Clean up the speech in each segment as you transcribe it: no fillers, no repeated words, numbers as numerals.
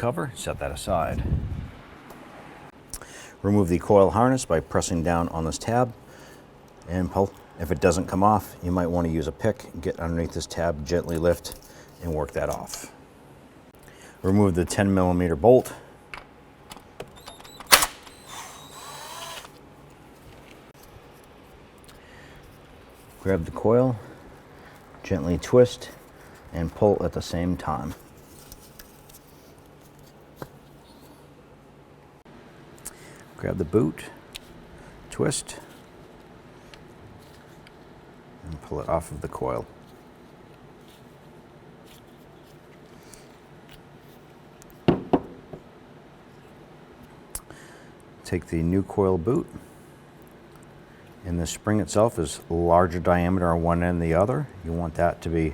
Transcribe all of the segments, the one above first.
cover, set that aside. Remove the coil harness by pressing down on this tab and pull. If it doesn't come off, you might want to use a pick, get underneath this tab, gently lift, and work that off. Remove the 10mm bolt. Grab the coil, gently twist, and pull at the same time. Grab the boot, twist, and pull it off of the coil. Take the new coil boot, and the spring itself is larger diameter on one end than the other. You want that to be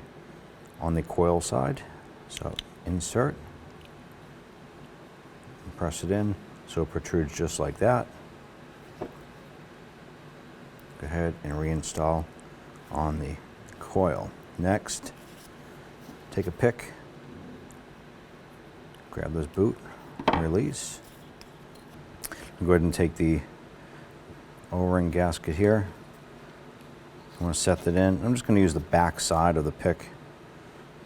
on the coil side. So insert, and press it in so it protrudes just like that. Go ahead and reinstall on the coil. Next, take a pick, grab this boot, release. Go ahead and take the O-ring gasket here. I want to set that in. I'm just going to use the back side of the pick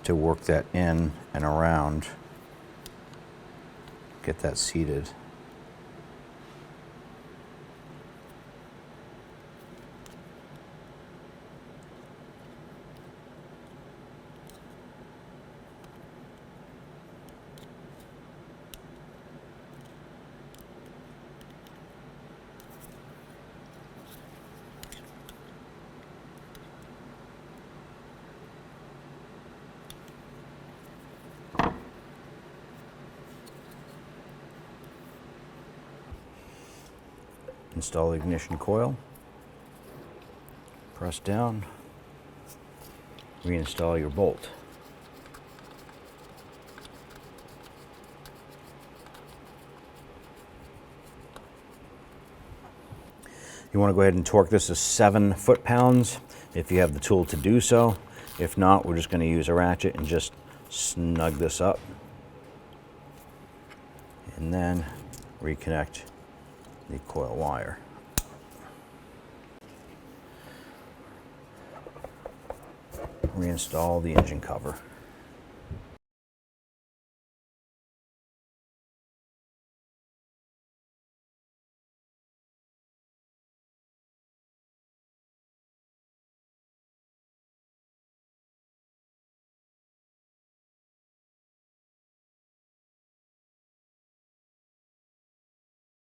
to work that in and around. Get that seated. Install the ignition coil, press down, reinstall your bolt. You want to go ahead and torque this to 7 foot-pounds if you have the tool to do so. If not, we're just going to use a ratchet and just snug this up. And then reconnect the coil wire. Reinstall the engine cover.